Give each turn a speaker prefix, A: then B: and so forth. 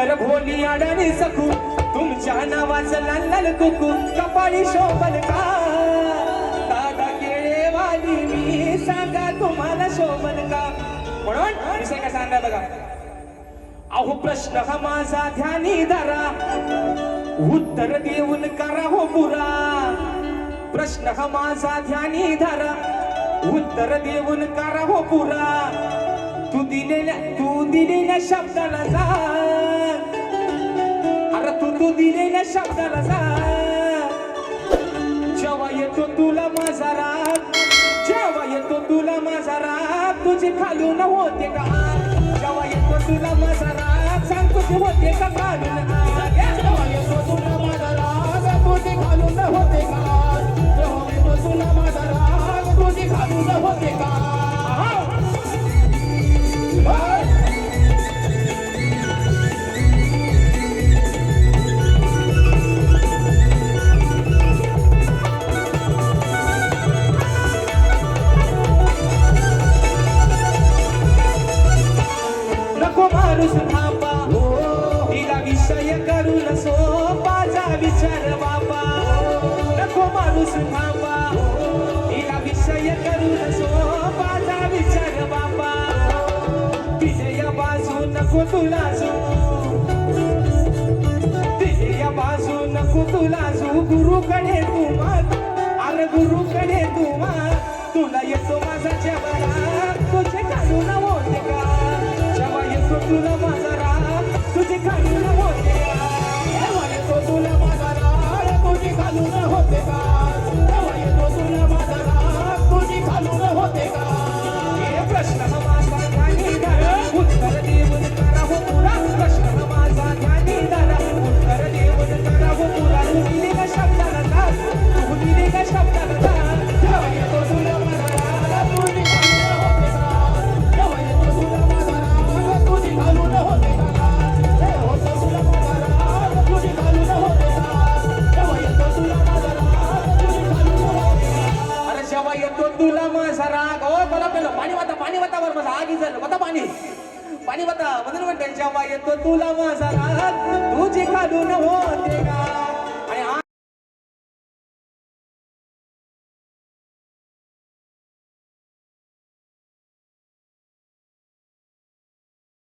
A: उत्तर भोली अडाणी सखू तुमच्या नावाचं लाल लाल कुकू कपाळी शोभल का दादा केळेवाली मी सांगा तुम्हाला शोभल का म्हणून विषय कसा आणला बघा अहो प्रश्न हा माझा ध्यानी धरा उत्तर देऊन करा हो पुरा प्रश्न हा माझा ध्यानी धरा उत्तर देऊन करा हो पुरा तू दिलेल्या शब्दाला जा अरे तू दिलेल्या शब्दाला जा जेव्हा येतो तुला माझा राग जेव्हा येतो तुला माझा राग तुझे खालून होते का जेव्हा येतो तुला माझा राग सांग तुझे होते का खालून जेव्हा येतो तुला माझा राग तुझे खालून होते का जेव्हा येतो तुला माझा राग तुझे खालून होते का माणूस थांबा तिला विषय करून सोपाचा विचार बाबा नको माणूस थांबा तिला विषय करून सोपाचा विचार बाबा तिथे या बाजू नको तुला तिथे या बाजू नको तुला गुरुकडे तू माग अरे गुरुकडे तू माग तुला येतो माझा जवळा तुझे काढून होते का तुला माझा राग तुझे खालून होते का जेव्हा येतो तुला माझा राग तुझे खालून होते का जेव्हा येतो तुला माझा राग तुझे खालून होते का हे प्रश्न माझा ध्यानी धरा उत्तर देऊन करा हो पुरा प्रश्न माझा ध्यानी धरा उत्तर देऊन करा हो पुरा तू दिलेल्या शब्दाला जा तू दिलेल्या शब्दाला जा जेव्हा येतो तुला माझा राग तुझे खालून होते का जेव्हा येतो तुला माझा राग तुझे खालून होते का हे होतं तुला माझा राग तुझे खालून होते का जेव्हा येतो तुला माझा राग तुझे खालून होते का अरे जेव्हा येतो तुला माझा राग ओ मला पेलो पाणी वाता वर माझा आगी झालं होता पाणी वाता म्हणून म्हणते जेव्हा येतो तुला माझा राग तुझे खालून होते का